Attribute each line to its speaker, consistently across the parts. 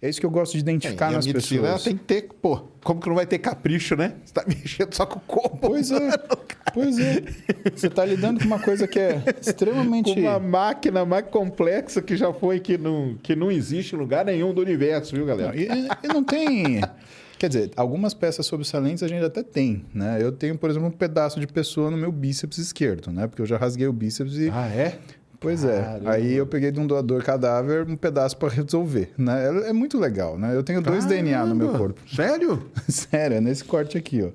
Speaker 1: É isso que eu gosto de identificar nas
Speaker 2: medicina, ela
Speaker 1: pessoas.
Speaker 2: tem que ter, pô, como que não vai ter capricho, né? Você tá mexendo só com o corpo.
Speaker 1: Pois é, pois é. Você tá lidando com uma coisa que é extremamente...
Speaker 2: Com uma máquina mais complexa que já foi, que não existe em lugar nenhum do universo, viu, galera?
Speaker 1: Não, e não tem... Quer dizer, algumas peças sobressalentes a gente até tem, né? Eu tenho, por exemplo, um pedaço de pessoa no meu bíceps esquerdo, né? Porque eu já rasguei o bíceps e...
Speaker 2: Ah, é?
Speaker 1: Pois
Speaker 2: Caramba.
Speaker 1: é. Aí eu peguei de um doador cadáver um pedaço para resolver, né? É muito legal, né? Eu tenho 2 DNA no meu corpo.
Speaker 2: Sério?
Speaker 1: Sério, é nesse corte aqui, ó.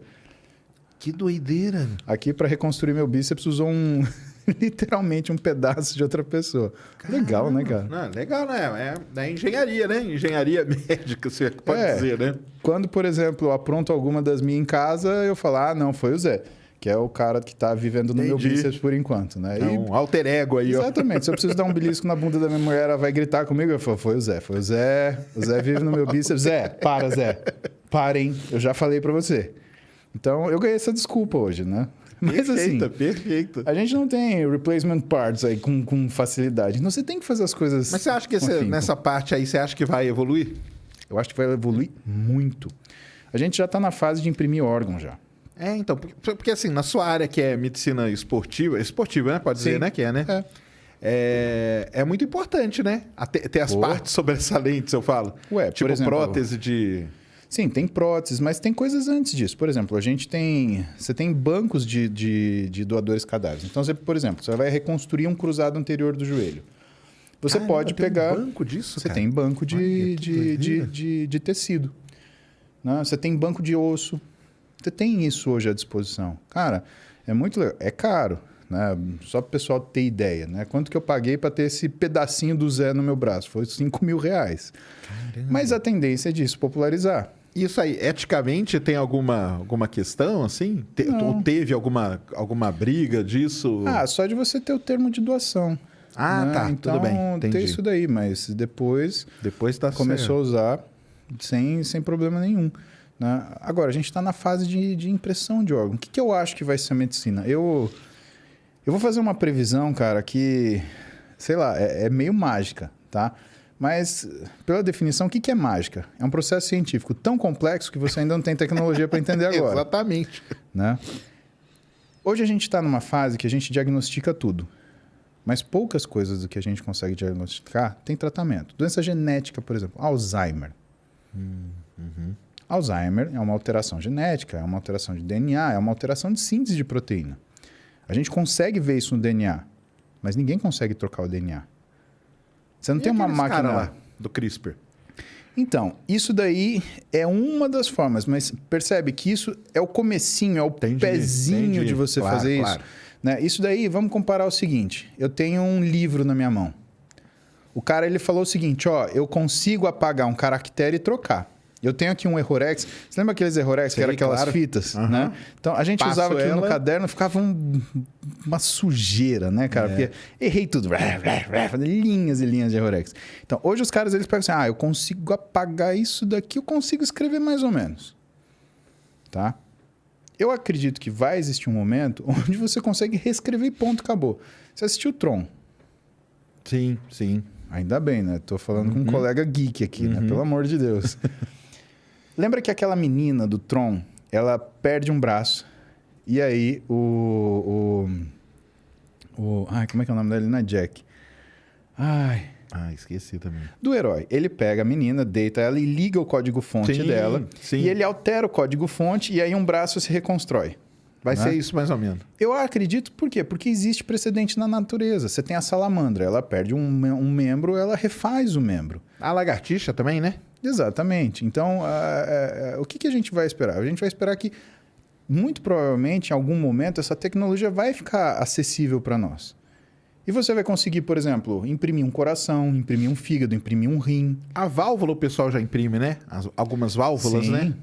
Speaker 2: Que doideira.
Speaker 1: Aqui, para reconstruir meu bíceps, usou literalmente um pedaço de outra pessoa. Legal, né, cara?
Speaker 2: Não, legal, né? É engenharia, né? Engenharia médica, você pode dizer, né?
Speaker 1: Quando, por exemplo, eu apronto alguma das minhas em casa, eu falo, não, foi o Zé. Que é o cara que tá vivendo no meu bíceps por enquanto, né?
Speaker 2: É um alter ego aí, ó.
Speaker 1: Exatamente. Se eu preciso dar um belisco na bunda da minha mulher, ela vai gritar comigo. Eu falo, foi o Zé. O Zé vive no meu bíceps. Zé, para, Zé. Parem. Eu já falei pra você. Então, eu ganhei essa desculpa hoje, né? Mas
Speaker 2: Perfeito.
Speaker 1: a gente não tem replacement parts aí com facilidade. Então, você tem que fazer as coisas...
Speaker 2: Mas você acha que nessa parte aí, você acha que vai evoluir?
Speaker 1: Eu acho que vai evoluir muito. A gente já tá na fase de imprimir órgão já.
Speaker 2: Então, porque assim, na sua área que é medicina esportiva, né? Pode dizer, né? Que é, né? É muito importante, né? Ter as partes sobressalentes, eu falo. Tipo,
Speaker 1: por exemplo,
Speaker 2: prótese de...
Speaker 1: Sim, tem próteses, mas tem coisas antes disso. Por exemplo, você tem bancos de doadores cadáveres. Então, por exemplo, você vai reconstruir um cruzado anterior do joelho. Você pode pegar...
Speaker 2: Tem banco disso,
Speaker 1: Você
Speaker 2: cara?
Speaker 1: tem banco
Speaker 2: Olha,
Speaker 1: de tecido. Né? Você tem banco de osso. Você tem isso hoje à disposição. Cara, é muito legal. É caro, né? Só para o pessoal ter ideia, né? Quanto que eu paguei para ter esse pedacinho do Zé no meu braço? Foi R$5.000. Caramba. Mas a tendência é disso popularizar.
Speaker 2: Isso aí, eticamente, tem alguma questão, assim? Ou teve alguma briga disso?
Speaker 1: Só de você ter o termo de doação. Né?
Speaker 2: Tá,
Speaker 1: então,
Speaker 2: tudo bem, entendi.
Speaker 1: Tem isso daí, mas depois
Speaker 2: tá
Speaker 1: começou a usar sem problema nenhum. Né? Agora, a gente está na fase de impressão de órgão. O que eu acho que vai ser a medicina? Eu vou fazer uma previsão, cara, que, sei lá, é meio mágica, tá? Mas, pela definição, o que é mágica? É um processo científico tão complexo que você ainda não tem tecnologia para entender agora.
Speaker 2: Exatamente.
Speaker 1: Né? Hoje a gente está numa fase que a gente diagnostica tudo. Mas poucas coisas do que a gente consegue diagnosticar tem tratamento. Doença genética, por exemplo, Alzheimer. Alzheimer é uma alteração genética, é uma alteração de DNA, é uma alteração de síntese de proteína. A gente consegue ver isso no DNA, mas ninguém consegue trocar o DNA. Você não tem uma máquina...
Speaker 2: cara lá do CRISPR?
Speaker 1: Então, isso daí é uma das formas, mas percebe que isso é o comecinho, é o pezinho de você fazer isso. Né? Isso daí, vamos comparar o seguinte, eu tenho um livro na minha mão. O cara, ele falou o seguinte, eu consigo apagar um caractere e trocar. Eu tenho aqui um Errorex. Você lembra aqueles Errorex que eram aquelas fitas? Né? Então, a gente usava aquilo no caderno, ficava uma sujeira, né, cara? Porque errei tudo. Linhas e linhas de Errorex. Então, hoje os caras, eles pegam assim, eu consigo apagar isso daqui, eu consigo escrever mais ou menos. Tá? Eu acredito que vai existir um momento onde você consegue reescrever e ponto, acabou. Você assistiu o Tron?
Speaker 2: Sim.
Speaker 1: Ainda bem, né? Tô falando com um colega geek aqui, né? Pelo amor de Deus. Lembra que aquela menina do Tron, ela perde um braço. E aí como é que é o nome dele? Não é Jack.
Speaker 2: Esqueci também.
Speaker 1: Do herói. Ele pega a menina, deita ela e liga o código-fonte dela.
Speaker 2: Sim.
Speaker 1: E ele altera o código-fonte e aí um braço se reconstrói.
Speaker 2: Vai ser isso mais ou menos.
Speaker 1: Eu acredito, por quê? Porque existe precedente na natureza. Você tem a salamandra, ela perde um membro, ela refaz o membro.
Speaker 2: A lagartixa também, né?
Speaker 1: Exatamente. Então, o que a gente vai esperar? A gente vai esperar que, muito provavelmente, em algum momento, essa tecnologia vai ficar acessível para nós. E você vai conseguir, por exemplo, imprimir um coração, imprimir um fígado, imprimir um rim.
Speaker 2: A válvula o pessoal já imprime, né? Algumas válvulas, né?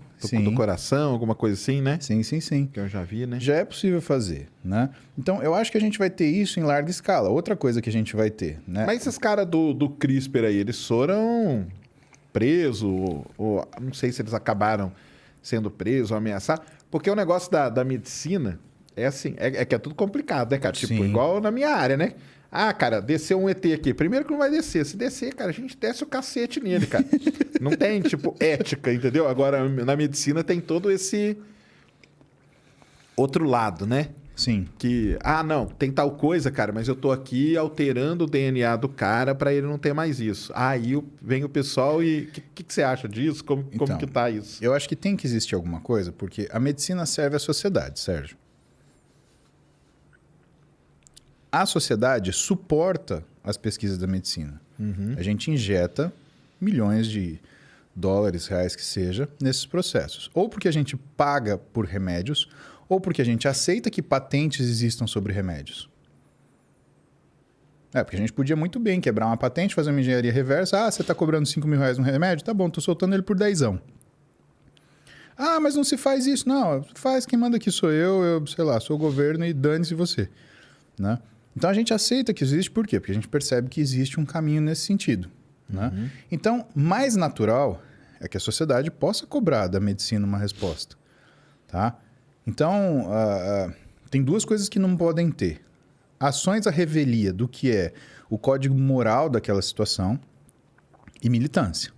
Speaker 2: Do coração, alguma coisa assim, né?
Speaker 1: Sim.
Speaker 2: Que eu já vi, né?
Speaker 1: Já é possível fazer, né? Então, eu acho que a gente vai ter isso em larga escala. Outra coisa que a gente vai ter, né?
Speaker 2: Mas esses caras do CRISPR aí, eles foram presos, ou não sei se eles acabaram sendo presos ou ameaçados, porque o negócio da medicina é assim, que é tudo complicado, né, cara? Tipo, igual na minha área, né? Ah, cara, desceu um ET aqui. Primeiro que não vai descer. Se descer, cara, a gente desce o cacete nele, cara. Não tem, tipo, ética, entendeu? Agora, na medicina tem todo esse outro lado, né?
Speaker 1: Sim.
Speaker 2: Que, não, tem tal coisa, cara, mas eu tô aqui alterando o DNA do cara para ele não ter mais isso. Aí vem o pessoal e... O que você acha disso? Como que tá isso?
Speaker 1: Eu acho que tem que existir alguma coisa, porque a medicina serve à sociedade, Sérgio. A sociedade suporta as pesquisas da medicina. A gente injeta milhões de dólares, reais que seja, nesses processos. Ou porque a gente paga por remédios, ou porque a gente aceita que patentes existam sobre remédios. Porque a gente podia muito bem quebrar uma patente, fazer uma engenharia reversa. Você está cobrando 5 mil reais no remédio? Tá bom, estou soltando ele por 10ão. Mas não se faz isso. Não, faz, quem manda aqui sou eu, sei lá, sou o governo e dane-se você. Né? Então a gente aceita que isso existe, por quê? Porque a gente percebe que existe um caminho nesse sentido. Né? Então, mais natural é que a sociedade possa cobrar da medicina uma resposta. Tá? Então, tem duas coisas que não podem ter. Ações à revelia do que é o código moral daquela situação e militância.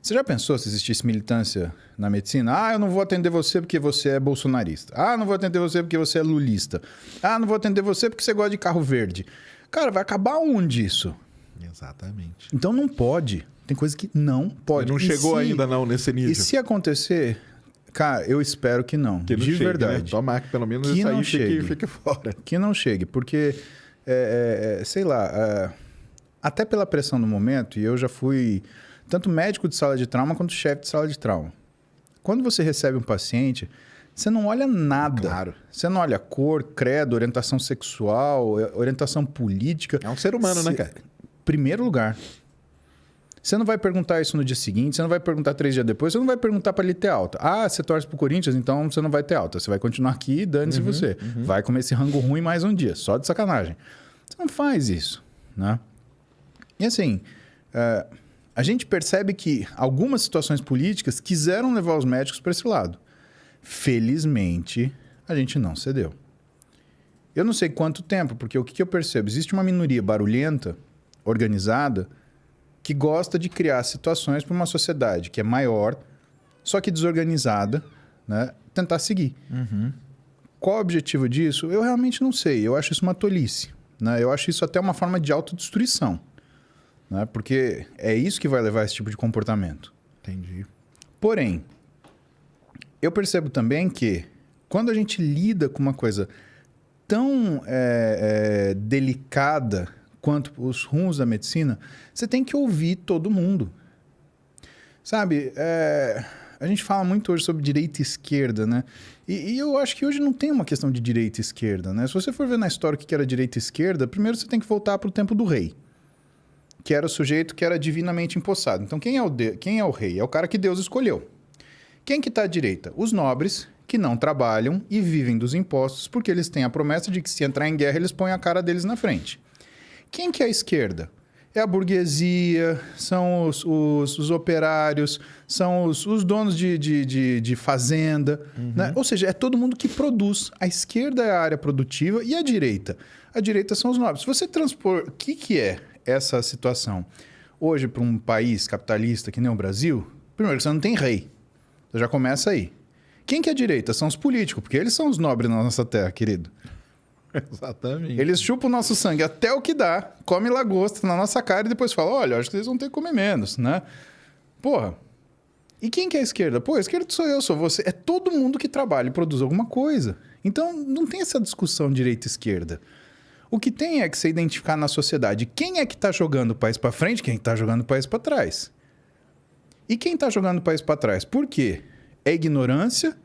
Speaker 1: Você já pensou se existisse militância na medicina? Eu não vou atender você porque você é bolsonarista. Não vou atender você porque você é lulista. Não vou atender você porque você gosta de carro verde. Cara, vai acabar onde isso?
Speaker 2: Exatamente.
Speaker 1: Então não pode. Tem coisa que não pode.
Speaker 2: Não chegou ainda não nesse nível.
Speaker 1: E se acontecer... Cara, eu espero que não.
Speaker 2: Que não
Speaker 1: de
Speaker 2: chegue,
Speaker 1: verdade.
Speaker 2: Né? Tomar que pelo menos
Speaker 1: que
Speaker 2: isso
Speaker 1: não
Speaker 2: aí
Speaker 1: chegue.
Speaker 2: Fique fora.
Speaker 1: Que não chegue, porque, sei lá, até pela pressão do momento, e eu já fui tanto médico de sala de trauma quanto chefe de sala de trauma. Quando você recebe um paciente, você não olha nada.
Speaker 2: Claro.
Speaker 1: Você não olha cor, credo, orientação sexual, orientação política.
Speaker 2: É um ser humano, né, cara?
Speaker 1: Primeiro lugar. Você não vai perguntar isso no dia seguinte, você não vai perguntar 3 dias depois, você não vai perguntar para ele ter alta. Você torce pro Corinthians, então você não vai ter alta. Você vai continuar aqui e dane-se você. Vai comer esse rango ruim mais um dia, só de sacanagem. Você não faz isso, né? E assim, a gente percebe que algumas situações políticas quiseram levar os médicos para esse lado. Felizmente, a gente não cedeu. Eu não sei quanto tempo, porque o que eu percebo? Existe uma minoria barulhenta, organizada, que gosta de criar situações para uma sociedade que é maior, só que desorganizada, né, tentar seguir. Qual o objetivo disso? Eu realmente não sei. Eu acho isso uma tolice. Né? Eu acho isso até uma forma de autodestruição. Né? Porque é isso que vai levar a esse tipo de comportamento.
Speaker 2: Entendi.
Speaker 1: Porém, eu percebo também que quando a gente lida com uma coisa tão delicada quanto os rumos da medicina, você tem que ouvir todo mundo. Sabe, a gente fala muito hoje sobre direita e esquerda, né? E eu acho que hoje não tem uma questão de direita e esquerda, né? Se você for ver na história o que era direita e esquerda, primeiro você tem que voltar para o tempo do rei, que era o sujeito que era divinamente empossado. Então, quem é o rei? É o cara que Deus escolheu. Quem que está à direita? Os nobres, que não trabalham e vivem dos impostos, porque eles têm a promessa de que se entrar em guerra, eles põem a cara deles na frente. Quem que é a esquerda? É a burguesia, são os operários, são os donos de fazenda. Né? Ou seja, é todo mundo que produz. A esquerda é a área produtiva e a direita? A direita são os nobres. Se você transpor... O que é essa situação? Hoje, para um país capitalista que nem o Brasil, primeiro, você não tem rei. Você já começa aí. Quem que é a direita? São os políticos, porque eles são os nobres na nossa terra, querido.
Speaker 2: Exatamente.
Speaker 1: Eles chupam o nosso sangue até o que dá, come lagosta na nossa cara e depois falam, olha, acho que vocês vão ter que comer menos, né? Porra. E quem que é a esquerda? Pô, a esquerda sou eu, sou você. É todo mundo que trabalha e produz alguma coisa. Então, não tem essa discussão direita e esquerda. O que tem é que você identificar na sociedade quem é que está jogando o país para frente, quem está jogando o país para trás. E quem está jogando o país para trás? Por quê? É ignorância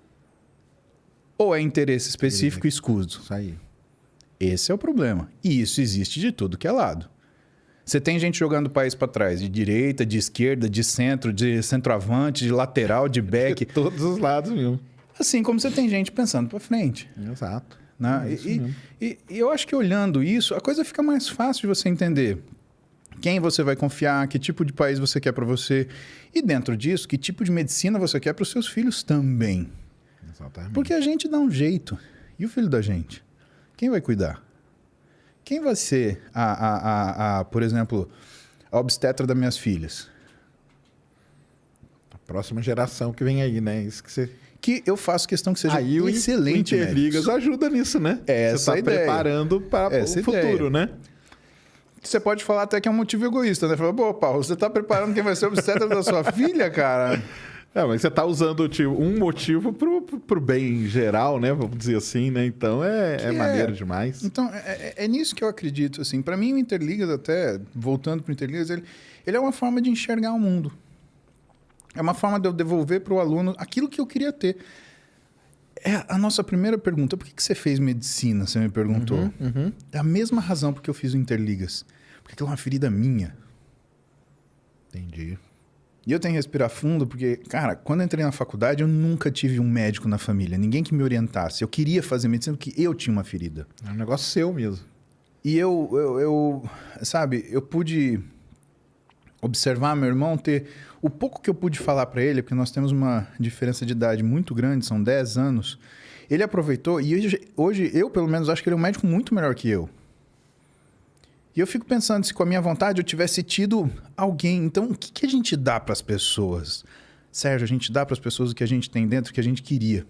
Speaker 1: ou é interesse específico e escuso?
Speaker 2: Isso aí.
Speaker 1: Esse é o problema. E isso existe de tudo que é lado. Você tem gente jogando o país para trás, de direita, de esquerda, de centroavante, de lateral, de back.
Speaker 2: De todos os lados mesmo.
Speaker 1: Assim como você tem gente pensando para frente.
Speaker 2: Exato.
Speaker 1: Né? E eu acho que olhando isso, a coisa fica mais fácil de você entender quem você vai confiar, que tipo de país você quer para você. E dentro disso, que tipo de medicina você quer para os seus filhos também. Exatamente. Porque a gente dá um jeito. E o filho da gente? Quem vai cuidar? quem vai ser, por exemplo, a obstetra das minhas filhas?
Speaker 2: A próxima geração que vem aí, né? Isso que você...
Speaker 1: Que eu faço questão que seja
Speaker 2: aí
Speaker 1: excelente.
Speaker 2: O Interligas ajuda nisso, né?
Speaker 1: Essa
Speaker 2: você está preparando para o futuro, né?
Speaker 1: Você pode falar até que é um motivo egoísta, né? Fala, pô, Paulo, você está preparando quem vai ser o obstetra da sua filha, cara?
Speaker 2: Mas você está usando um motivo pro bem geral, né? Vamos dizer assim, né? Então é maneiro demais.
Speaker 1: Então, é nisso que eu acredito, assim. Para mim, o Interligas, até voltando para o Interligas, ele é uma forma de enxergar o mundo. É uma forma de eu devolver para o aluno aquilo que eu queria ter. É a nossa primeira pergunta. Por que você fez medicina? Você me perguntou. É a mesma razão porque eu fiz o Interligas. Porque aquilo é uma ferida minha.
Speaker 2: Entendi.
Speaker 1: E eu tenho que respirar fundo porque, cara, quando eu entrei na faculdade, eu nunca tive um médico na família. Ninguém que me orientasse. Eu queria fazer medicina porque eu tinha uma ferida.
Speaker 2: É um negócio seu mesmo.
Speaker 1: E sabe, eu pude observar meu irmão ter... O pouco que eu pude falar para ele, porque nós temos uma diferença de idade muito grande, são 10 anos, ele aproveitou e hoje eu, pelo menos, acho que ele é um médico muito melhor que eu. E eu fico pensando se com a minha vontade eu tivesse tido alguém. Então, o que a gente dá para as pessoas? Sérgio, a gente dá para as pessoas o que a gente tem dentro, o que a gente queria.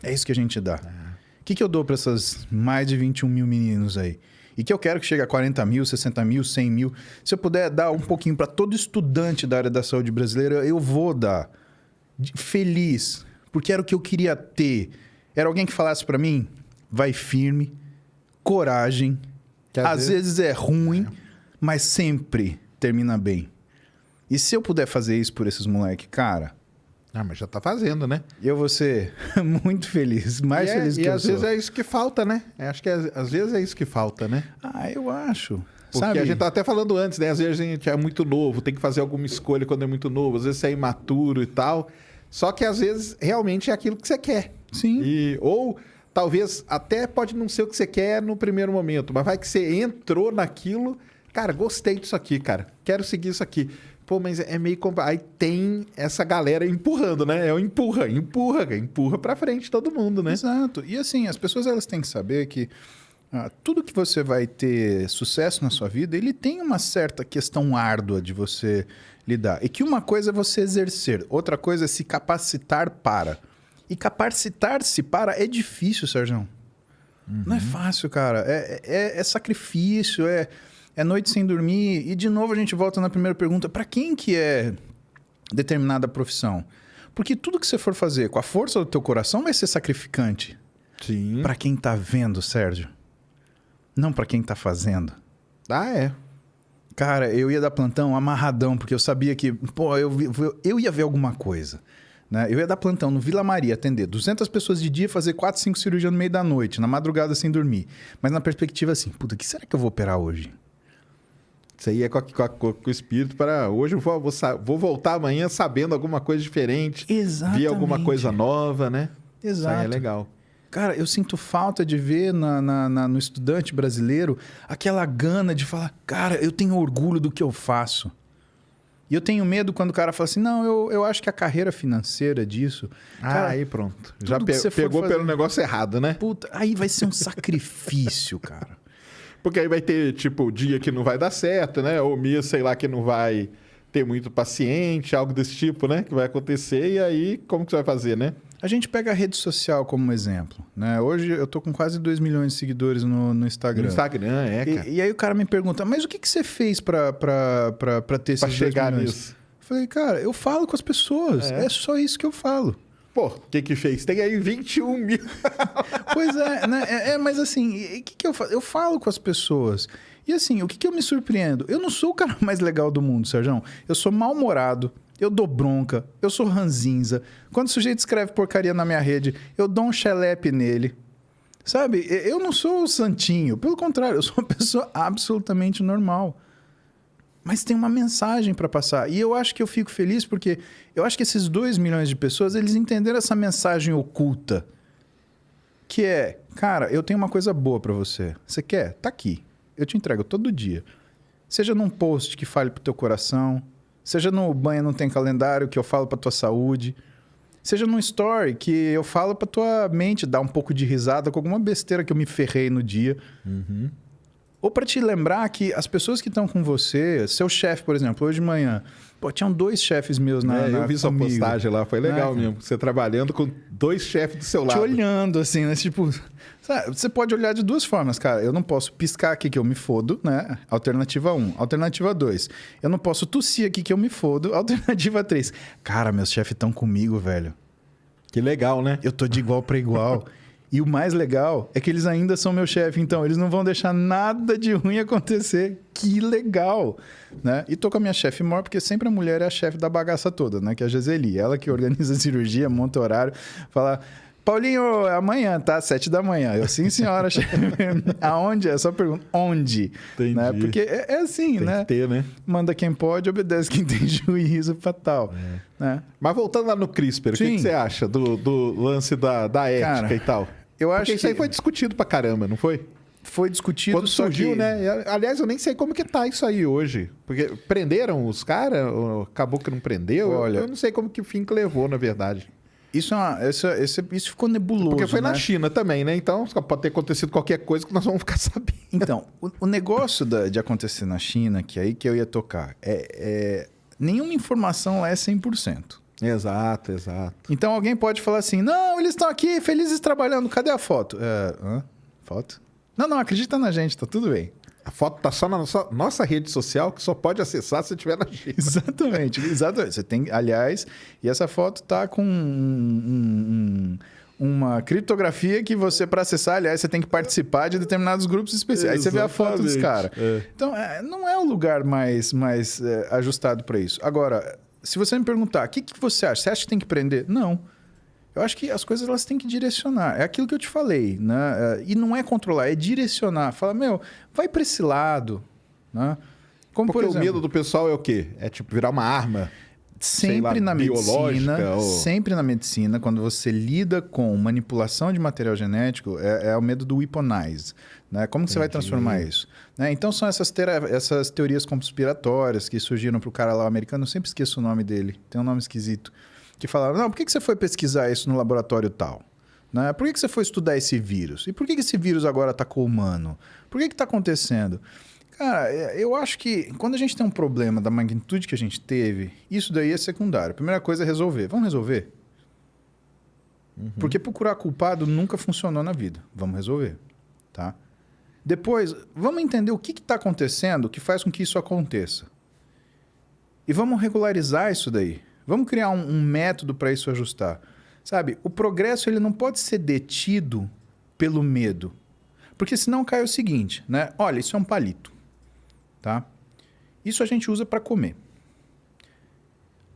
Speaker 1: É isso que a gente dá. O que eu dou para essas mais de 21 mil meninos aí? E que eu quero que chegue a 40 mil, 60 mil, 100 mil. Se eu puder dar um pouquinho para todo estudante da área da saúde brasileira, eu vou dar. Feliz. Porque era o que eu queria ter. Era alguém que falasse para mim, vai firme, coragem. Que às vezes é ruim, mas sempre termina bem. E se eu puder fazer isso por esses moleques, cara...
Speaker 2: mas já tá fazendo, né?
Speaker 1: Eu vou ser muito feliz, mais feliz que eu sou.
Speaker 2: E às vezes é isso que falta, né? Acho que às vezes é isso que falta, né?
Speaker 1: Eu acho.
Speaker 2: Porque
Speaker 1: sabe?
Speaker 2: a gente tá até falando antes, né? Às vezes a gente é muito novo, tem que fazer alguma escolha quando é muito novo, às vezes você é imaturo e tal. Só que às vezes realmente é aquilo que você quer.
Speaker 1: Sim.
Speaker 2: Ou talvez até pode não ser o que você quer no primeiro momento, mas vai que você entrou naquilo, cara, gostei disso aqui, cara, quero seguir isso aqui. Pô, mas é meio complicado. Aí tem essa galera empurrando, né? Empurra pra frente todo mundo, né?
Speaker 1: Exato. E assim, as pessoas elas têm que saber que tudo que você vai ter sucesso na sua vida, ele tem uma certa questão árdua de você lidar. E que uma coisa é você exercer, outra coisa é se capacitar para. E capacitar-se para é difícil, Sérgio. Não é fácil, cara. É sacrifício, é noite sem dormir. E, de novo, a gente volta na primeira pergunta. Para quem que é determinada profissão? Porque tudo que você for fazer com a força do teu coração vai ser sacrificante.
Speaker 2: Sim.
Speaker 1: Para quem tá vendo, Sérgio. Não para quem tá fazendo.
Speaker 2: É.
Speaker 1: Cara, eu ia dar plantão amarradão, porque eu sabia que... Pô, eu ia ver alguma coisa. Né? Eu ia dar plantão no Vila Maria, atender 200 pessoas de dia, fazer 4, 5 cirurgias no meio da noite, na madrugada sem dormir. Mas na perspectiva assim, puta, o que será que eu vou operar hoje?
Speaker 2: Isso aí é com o espírito para... Hoje eu vou voltar amanhã sabendo alguma coisa diferente.
Speaker 1: Exatamente.
Speaker 2: Ver alguma coisa nova, né?
Speaker 1: Exato.
Speaker 2: Isso aí é legal.
Speaker 1: Cara, eu sinto falta de ver no estudante brasileiro aquela gana de falar, cara, eu tenho orgulho do que eu faço. E eu tenho medo quando o cara fala assim, não, eu acho que a carreira financeira disso... Cara,
Speaker 2: aí pronto. Já
Speaker 1: pegou
Speaker 2: pelo negócio errado, né?
Speaker 1: Puta, aí vai ser um sacrifício, cara.
Speaker 2: Porque aí vai ter, tipo, dia que não vai dar certo, né? Ou mês, sei lá, que não vai ter muito paciente, algo desse tipo, né? Que vai acontecer. E aí, como que você vai fazer, né?
Speaker 1: A gente pega a rede social como exemplo, né? Hoje eu tô com quase 2 milhões de seguidores no Instagram.
Speaker 2: No Instagram, cara.
Speaker 1: E aí o cara me pergunta, mas o que você fez pra ter esses 2
Speaker 2: chegar
Speaker 1: milhões?
Speaker 2: nisso?
Speaker 1: Eu falei, cara, eu falo com as pessoas. É só isso que eu falo.
Speaker 2: Pô, o que fez? Tem aí 21 mil.
Speaker 1: Pois é, né? Mas assim, o que eu faço? Eu falo com as pessoas. E assim, o que eu me surpreendo? Eu não sou o cara mais legal do mundo, Sérgio. Eu sou mal-humorado. Eu dou bronca, eu sou ranzinza. Quando o sujeito escreve porcaria na minha rede, eu dou um xelepe nele. Sabe? Eu não sou o santinho. Pelo contrário, eu sou uma pessoa absolutamente normal. Mas tem uma mensagem para passar. E eu acho que eu fico feliz porque eu acho que esses 2 milhões de pessoas, eles entenderam essa mensagem oculta. Que é, cara, eu tenho uma coisa boa para você. Você quer? Tá aqui. Eu te entrego todo dia. Seja num post que fale pro teu coração... Seja no banho não tem calendário, que eu falo pra tua saúde. Seja num story, que eu falo pra tua mente dar um pouco de risada com alguma besteira que eu me ferrei no dia. Ou para te lembrar que as pessoas que estão com você, seu chefe, por exemplo, hoje de manhã, pô, tinham 2 chefes meus
Speaker 2: eu vi sua postagem lá, foi legal mesmo. Você trabalhando com 2 chefes do seu lado.
Speaker 1: Te olhando, assim, né? Tipo, sabe, você pode olhar de 2 formas, cara. Eu não posso piscar aqui que eu me fodo, né? Alternativa 1. Alternativa 2. Eu não posso tossir aqui que eu me fodo. Alternativa 3. Cara, meus chefes estão comigo, velho.
Speaker 2: Que legal, né?
Speaker 1: Eu tô de igual para igual. E o mais legal é que eles ainda são meu chefe, então eles não vão deixar nada de ruim acontecer. Que legal! Né? E tô com a minha chefe maior, porque sempre a mulher é a chefe da bagaça toda, né? Que é a Giseli. Ela que organiza a cirurgia, monta horário, fala... Paulinho, amanhã, tá? 7 da manhã. Eu, sim, senhora, chefe. Aonde? É só pergunta. Onde?
Speaker 2: Entendi.
Speaker 1: Né? Porque é assim,
Speaker 2: tem
Speaker 1: né?
Speaker 2: Tem que ter, né?
Speaker 1: Manda quem pode, obedece quem tem juízo fatal. Né?
Speaker 2: Mas voltando lá no CRISPR, o que você acha do lance da ética, cara, e tal?
Speaker 1: Eu acho
Speaker 2: porque isso aí foi discutido pra caramba, não foi?
Speaker 1: Foi discutido.
Speaker 2: Quando surgiu, né? Aliás, eu nem sei como que tá isso aí hoje. Porque prenderam os caras? Acabou que não prendeu?
Speaker 1: Olha,
Speaker 2: eu não sei como que fim que levou, na verdade.
Speaker 1: Isso ficou nebuloso.
Speaker 2: Porque foi
Speaker 1: né?
Speaker 2: na China também, né? Então pode ter acontecido qualquer coisa que nós vamos ficar sabendo.
Speaker 1: Então, o negócio de acontecer na China, que é aí que eu ia tocar, nenhuma informação lá é 100%.
Speaker 2: Exato.
Speaker 1: Então alguém pode falar assim: não, eles estão aqui felizes trabalhando, cadê a foto? Foto? Não, acredita na gente, tá tudo bem.
Speaker 2: A foto tá só na nossa rede social, que só pode acessar se estiver na China.
Speaker 1: Exatamente. Você tem, aliás, e essa foto tá com uma criptografia que você, para acessar, aliás, você tem que participar de determinados grupos especiais. Aí você vê a foto dos caras. Então, não é o lugar mais ajustado para isso. Agora, se você me perguntar, o que você acha? Você acha que tem que prender? Não. Eu acho que as coisas elas têm que direcionar. É aquilo que eu te falei, né? E não é controlar, é direcionar. Fala, vai para esse lado, né? Como,
Speaker 2: porque
Speaker 1: por exemplo,
Speaker 2: o medo do pessoal é o quê? É tipo virar uma arma?
Speaker 1: Sempre na medicina, sempre na medicina, quando você lida com manipulação de material genético, é o medo do weaponize. Né? Como que você vai transformar isso? Né? Então são essas teorias conspiratórias que surgiram para o cara lá americano, eu sempre esqueço o nome dele, tem um nome esquisito, que falaram, não, por que você foi pesquisar isso no laboratório tal? Né? Por que você foi estudar esse vírus? E por que esse vírus agora atacou o humano? Por que está acontecendo? Cara, eu acho que quando a gente tem um problema da magnitude que a gente teve, isso daí é secundário. A primeira coisa é resolver. Vamos resolver? Porque procurar culpado nunca funcionou na vida. Vamos resolver. Tá? Depois, vamos entender o que está acontecendo que faz com que isso aconteça. E vamos regularizar isso daí. Vamos criar um método para isso ajustar. Sabe, o progresso ele não pode ser detido pelo medo. Porque senão cai o seguinte, né? Olha, isso é um palito. Tá? Isso a gente usa para comer.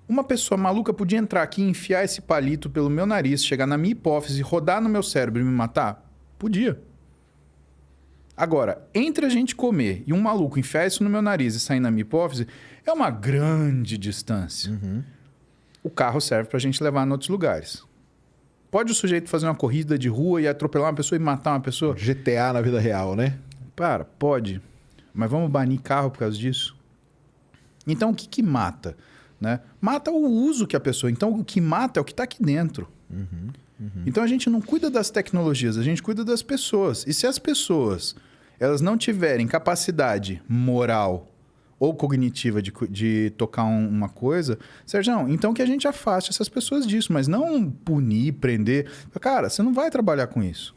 Speaker 1: Uma pessoa maluca podia entrar aqui e enfiar esse palito pelo meu nariz, chegar na minha hipófise, rodar no meu cérebro e me matar? Podia. Agora, entre a gente comer e um maluco enfiar isso no meu nariz e sair na minha hipófise, é uma grande distância. O carro serve para a gente levar em outros lugares. Pode o sujeito fazer uma corrida de rua e atropelar uma pessoa e matar uma pessoa?
Speaker 2: GTA na vida real, né?
Speaker 1: Pode. Mas vamos banir carro por causa disso? Então, o que mata? Né? Mata o uso que a pessoa... Então, o que mata é o que está aqui dentro. Então, a gente não cuida das tecnologias, a gente cuida das pessoas. E se as pessoas elas não tiverem capacidade moral ou cognitiva de tocar uma coisa, Sérgio, então que a gente afaste essas pessoas disso, mas não punir, prender. Cara, você não vai trabalhar com isso.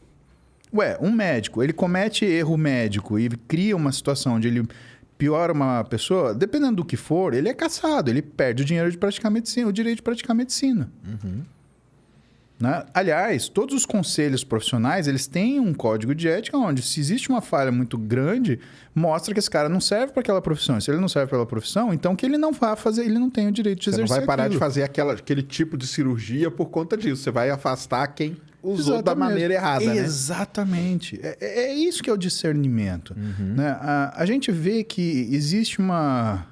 Speaker 1: Ué, um médico, ele comete erro médico e cria uma situação onde ele piora uma pessoa, dependendo do que for, ele é caçado, ele perde o dinheiro de praticar medicina, o direito de praticar medicina. Né? Aliás, todos os conselhos profissionais, eles têm um código de ética onde, se existe uma falha muito grande, mostra que esse cara não serve para aquela profissão. Se ele não serve para aquela profissão, então que ele não vá fazer, ele não tem o direito de exercer.
Speaker 2: Você não vai parar
Speaker 1: aquilo.
Speaker 2: de fazer aquele tipo de cirurgia por conta disso. Você vai afastar quem usou da maneira errada, né?
Speaker 1: Exatamente. É isso que é o discernimento. Né? A gente vê que existe uma...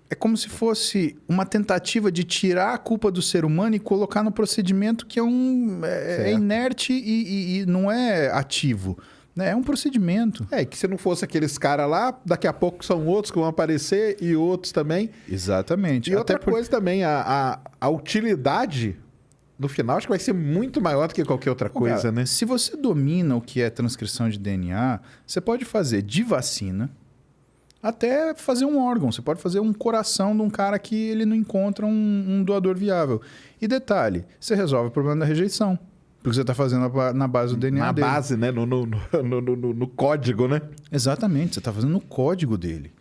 Speaker 1: É como se fosse uma tentativa de tirar a culpa do ser humano e colocar no procedimento que é inerte e não é ativo. Né? É um procedimento.
Speaker 2: E que se não fosse aqueles caras lá, daqui a pouco são outros que vão aparecer e outros também.
Speaker 1: Exatamente.
Speaker 2: E outra coisa também, a utilidade no final, acho que vai ser muito maior do que qualquer outra coisa,
Speaker 1: cara,
Speaker 2: né?
Speaker 1: Se você domina o que é transcrição de DNA, você pode fazer de vacina até fazer um órgão. Você pode fazer um coração de um cara que ele não encontra um doador viável. E detalhe, você resolve o problema da rejeição. Porque você está fazendo na base do DNA dele.
Speaker 2: Na base, né? No código, né?
Speaker 1: Exatamente, você está fazendo no código dele.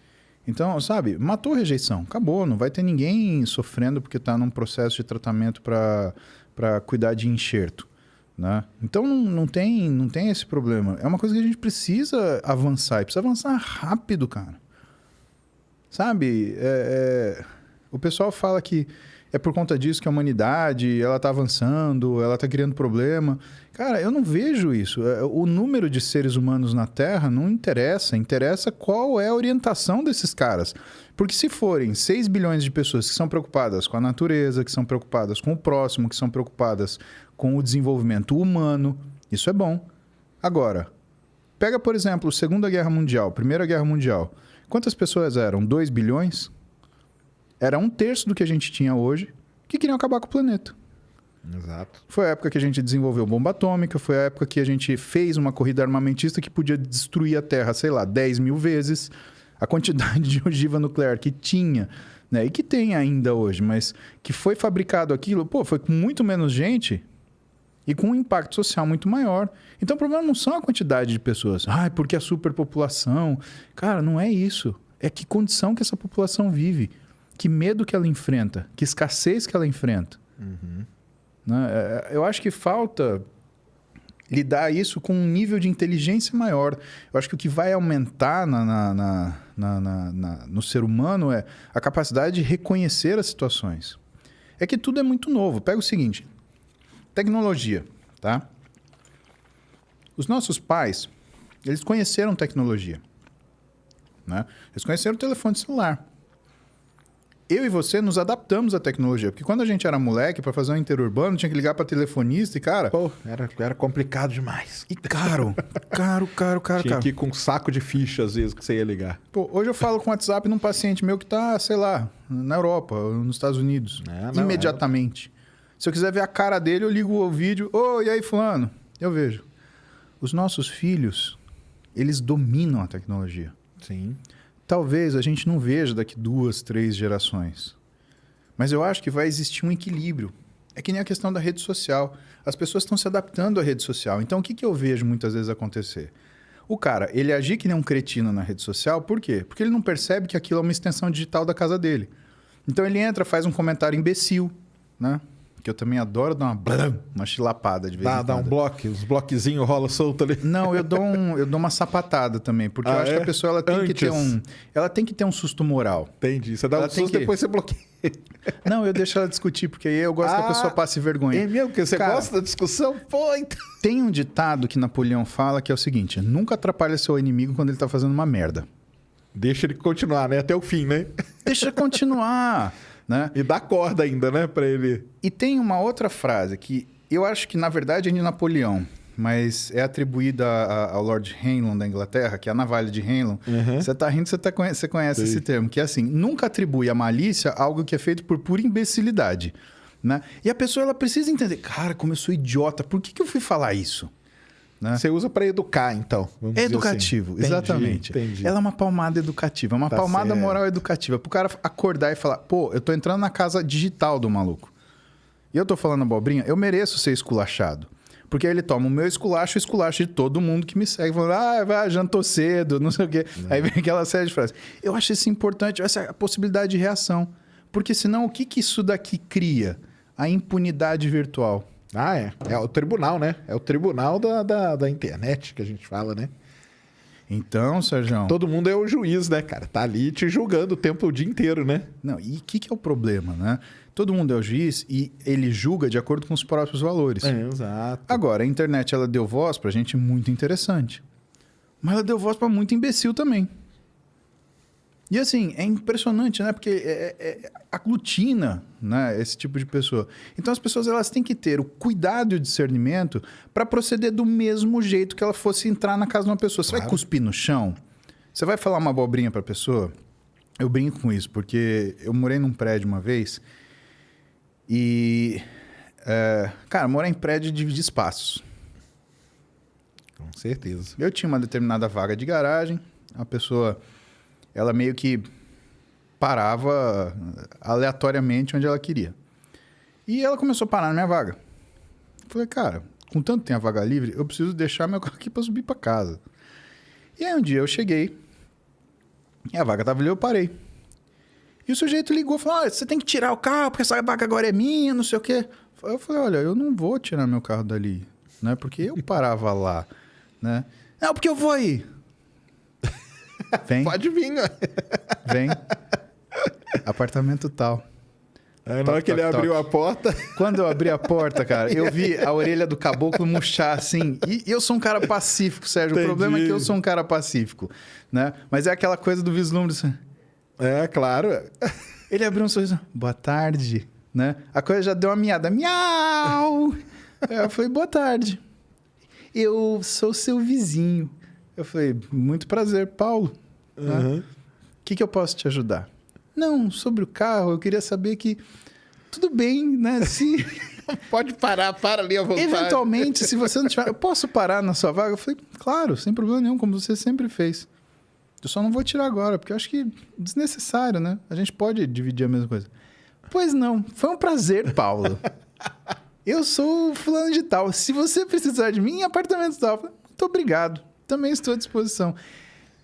Speaker 1: Então, sabe, matou a rejeição, acabou. Não vai ter ninguém sofrendo porque está num processo de tratamento para cuidar de enxerto. Né? Então, não tem esse problema. É uma coisa que a gente precisa avançar. E precisa avançar rápido, cara. Sabe, o pessoal fala que é por conta disso que a humanidade ela está avançando, ela está criando problema. Cara, eu não vejo isso. O número de seres humanos na Terra não interessa. Interessa qual é a orientação desses caras. Porque se forem 6 bilhões de pessoas que são preocupadas com a natureza, que são preocupadas com o próximo, que são preocupadas com o desenvolvimento humano, isso é bom. Agora, pega, por exemplo, Segunda Guerra Mundial, Primeira Guerra Mundial. Quantas pessoas eram? 2 bilhões? Era 1/3 do que a gente tinha hoje que queriam acabar com o planeta.
Speaker 2: Exato.
Speaker 1: Foi a época que a gente desenvolveu bomba atômica, foi a época que a gente fez uma corrida armamentista que podia destruir a Terra, sei lá, 10 mil vezes a quantidade de ogiva nuclear que tinha, né? E que tem ainda hoje, mas que foi fabricado aquilo, foi com muito menos gente e com um impacto social muito maior. Então o problema não são a quantidade de pessoas. Porque a superpopulação... Cara, não é isso. É que condição que essa população vive. Que medo que ela enfrenta. Que escassez que ela enfrenta.
Speaker 2: Uhum.
Speaker 1: Né? Eu acho que falta lidar isso com um nível de inteligência maior. Eu acho que o que vai aumentar no ser humano é a capacidade de reconhecer as situações. É que tudo é muito novo. Pega o seguinte... Tecnologia, tá? Os nossos pais, eles conheceram tecnologia, né? Eles conheceram o telefone celular. Eu e você nos adaptamos à tecnologia, porque quando a gente era moleque, para fazer um interurbano, tinha que ligar para telefonista e, cara...
Speaker 2: Era complicado demais.
Speaker 1: E caro.
Speaker 2: Tinha que ir com um saco de ficha, às vezes, que você ia ligar.
Speaker 1: Hoje eu falo com o WhatsApp num paciente meu que tá, sei lá, na Europa, nos Estados Unidos. Imediatamente. Se eu quiser ver a cara dele, eu ligo o vídeo. E aí, fulano? Eu vejo. Os nossos filhos, eles dominam a tecnologia.
Speaker 2: Sim.
Speaker 1: Talvez a gente não veja daqui 2, 3 gerações. Mas eu acho que vai existir um equilíbrio. É que nem a questão da rede social. As pessoas estão se adaptando à rede social. Então, o que eu vejo muitas vezes acontecer? O cara, ele agir que nem um cretino na rede social, por quê? Porque ele não percebe que aquilo é uma extensão digital da casa dele. Então, ele entra, faz um comentário imbecil, né? Que eu também adoro dar uma chilapada de vez em quando.
Speaker 2: Dá um bloco, os bloquezinhos rola solto ali.
Speaker 1: Não, eu dou uma sapatada também, porque eu acho que a pessoa ela tem que ter um susto moral.
Speaker 2: Entendi. Você dá um susto, depois você bloqueia.
Speaker 1: Não, eu deixo ela discutir, porque aí eu gosto que a pessoa passe vergonha.
Speaker 2: É mesmo? Porque você gosta da discussão? Então...
Speaker 1: Tem um ditado que Napoleão fala que é o seguinte: nunca atrapalha seu inimigo quando ele tá fazendo uma merda.
Speaker 2: Deixa ele continuar, né? Até o fim, né?
Speaker 1: Deixa continuar. Né?
Speaker 2: E dá corda ainda, né, para ele.
Speaker 1: E tem uma outra frase que eu acho que, na verdade, é de Napoleão, mas é atribuída ao Lord Hanlon da Inglaterra, que é a navalha de Hanlon. Uhum. Você tá rindo, você conhece esse termo, que é assim, nunca atribui a malícia a algo que é feito por pura imbecilidade. Né? E a pessoa ela precisa entender, cara, como eu sou idiota, por que eu fui falar isso? Né?
Speaker 2: Você usa para educar, então.
Speaker 1: É educativo, assim. Exatamente.
Speaker 2: Entendi.
Speaker 1: Ela é uma palmada educativa, uma palmada certo. Moral educativa. Pro cara acordar e falar, eu tô entrando na casa digital do maluco. E eu tô falando abobrinha, eu mereço ser esculachado. Porque aí ele toma o meu esculacho e o esculacho de todo mundo que me segue. Falando, jantou cedo, não sei o quê. Aí vem aquela série de frases. Eu acho isso importante, essa é a possibilidade de reação. Porque senão, o que isso daqui cria? A impunidade virtual.
Speaker 2: É o tribunal, né? É o tribunal da internet que a gente fala, né?
Speaker 1: Então, Sérgio...
Speaker 2: Todo mundo é o juiz, né, cara? Tá ali te julgando o dia inteiro, né?
Speaker 1: Não, e o que é o problema, né? Todo mundo é o juiz e ele julga de acordo com os próprios valores.
Speaker 2: Exato.
Speaker 1: Agora, a internet, ela deu voz pra gente muito interessante. Mas ela deu voz pra muito imbecil também. E assim, é impressionante, né? Porque aglutina, né, esse tipo de pessoa. Então as pessoas elas têm que ter o cuidado e o discernimento para proceder do mesmo jeito que ela fosse entrar na casa de uma pessoa. Você vai cuspir no chão? Você vai falar uma abobrinha para a pessoa? Eu brinco com isso, porque eu morei num prédio uma vez e Cara, morar em prédio divide espaços.
Speaker 2: Com certeza.
Speaker 1: Eu tinha uma determinada vaga de garagem, a pessoa, ela meio que parava aleatoriamente onde ela queria. E ela começou a parar na minha vaga. Falei, cara, contanto tem a vaga livre, eu preciso deixar meu carro aqui para subir para casa. E aí um dia eu cheguei, e a vaga estava ali, eu parei. E o sujeito ligou e falou, você tem que tirar o carro, porque essa vaga agora é minha, não sei o quê. Eu falei, olha, eu não vou tirar meu carro dali, né? Porque eu parava lá, né? Não, porque eu vou aí. Vem.
Speaker 2: Pode vir, né?
Speaker 1: Vem. Apartamento tal.
Speaker 2: Aí na hora que ele abriu a porta...
Speaker 1: Quando eu abri a porta, cara, eu vi a orelha do caboclo murchar assim. E eu sou um cara pacífico, Sérgio.
Speaker 2: Entendi.
Speaker 1: O problema é que eu sou um cara pacífico, né? Mas é aquela coisa do vislumbre. Assim.
Speaker 2: Claro.
Speaker 1: Ele abriu um sorriso. Boa tarde, né? A coisa já deu uma miada. Miau! Eu falei, boa tarde. Eu sou seu vizinho. Eu falei, muito prazer, Paulo.
Speaker 2: Uhum.
Speaker 1: O que eu posso te ajudar? Não, sobre o carro, eu queria saber que... Tudo bem, né? Se...
Speaker 2: Pode parar, para ali à vontade.
Speaker 1: Eventualmente, se você não tiver... Eu posso parar na sua vaga? Eu falei, claro, sem problema nenhum, como você sempre fez. Eu só não vou tirar agora, porque eu acho que é desnecessário, né? A gente pode dividir a mesma coisa. Pois não, foi um prazer, Paulo. Eu sou o fulano de tal. Se você precisar de mim, apartamento tal. Muito obrigado. Também estou à disposição.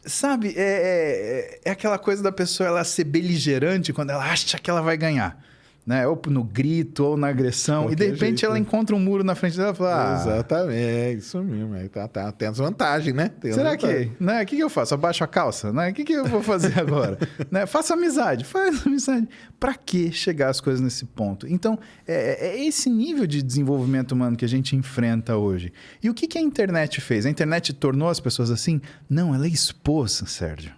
Speaker 1: Sabe, é aquela coisa da pessoa ela ser beligerante quando ela acha que ela vai ganhar. Né? Ou no grito, ou na agressão. E de repente ela encontra um muro na frente dela e fala...
Speaker 2: Exatamente, é isso mesmo. Aí tem as vantagens, né?
Speaker 1: Será que... Né? O que eu faço? Abaixo a calça? Né? O que eu vou fazer agora? Né? Faça amizade. Faz amizade. Pra que chegar as coisas nesse ponto? Então, é esse nível de desenvolvimento humano que a gente enfrenta hoje. E o que a internet fez? A internet tornou as pessoas assim? Não, ela expôs, Sérgio.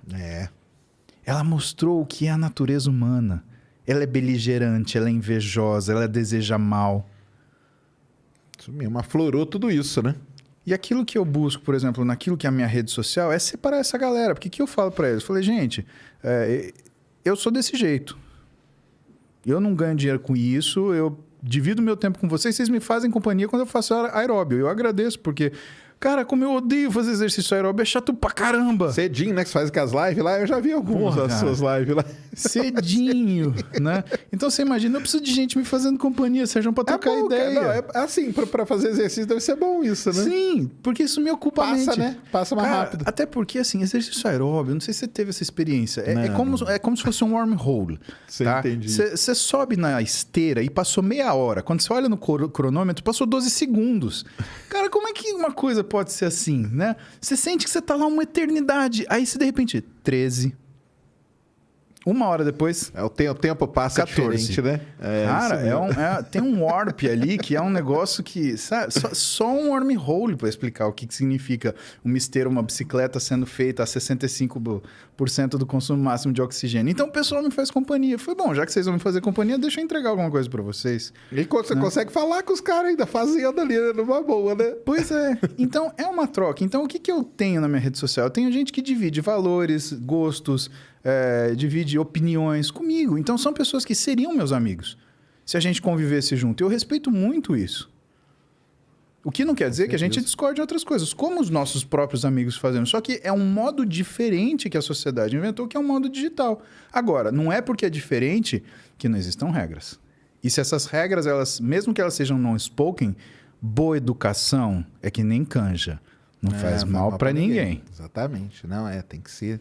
Speaker 1: Ela mostrou o que é a natureza humana. Ela é beligerante, ela é invejosa, ela deseja mal.
Speaker 2: Isso mesmo, aflorou tudo isso, né?
Speaker 1: E aquilo que eu busco, por exemplo, naquilo que é a minha rede social, é separar essa galera. Porque o que eu falo pra eles? Eu falei, gente, eu sou desse jeito. Eu não ganho dinheiro com isso, eu divido meu tempo com vocês, vocês me fazem companhia quando eu faço aeróbio. Eu agradeço, porque... Cara, como eu odeio fazer exercício aeróbio, é chato pra caramba.
Speaker 2: Cedinho, né? Que você faz com as lives lá, eu já vi algumas das suas lives lá.
Speaker 1: Cedinho, né? Então você imagina, eu preciso de gente me fazendo companhia, Sérgio, pra trocar ideia.
Speaker 2: Não, assim, pra fazer exercício deve ser bom isso, né?
Speaker 1: Sim, porque isso me ocupa a mente.
Speaker 2: Né? Passa mais rápido.
Speaker 1: Até porque, assim, exercício aeróbio, não sei se você teve essa experiência. É como se fosse um wormhole.
Speaker 2: Tá? Entendi.
Speaker 1: Você sobe na esteira e passou meia hora. Quando você olha no cronômetro, passou 12 segundos. Cara, como é que uma coisa pode ser assim, né? Você sente que você tá lá uma eternidade. Aí, se de repente, 13... Uma hora depois...
Speaker 2: O tempo passa
Speaker 1: 14.
Speaker 2: diferente, né?
Speaker 1: Cara, tem um warp ali que é um negócio que... Sabe, só um wormhole para explicar o que significa uma esteira, uma bicicleta sendo feita a 65% do consumo máximo de oxigênio. Então o pessoal me faz companhia. Foi bom, já que vocês vão me fazer companhia, deixa eu entregar alguma coisa para vocês.
Speaker 2: E você consegue falar com os caras ainda, fazendo ali, numa boa, né?
Speaker 1: Pois é. Então é uma troca. Então o que eu tenho na minha rede social? Eu tenho gente que divide valores, gostos... divide opiniões comigo. Então, são pessoas que seriam meus amigos se a gente convivesse junto. Eu respeito muito isso. O que não quer dizer que a gente discorde de outras coisas, como os nossos próprios amigos fazemos. Só que é um modo diferente que a sociedade inventou, que é um modo digital. Agora, não é porque é diferente que não existam regras. E se essas regras, mesmo que elas sejam non-spoken, boa educação é que nem canja. Não faz mal para ninguém.
Speaker 2: Exatamente. Não, tem que ser...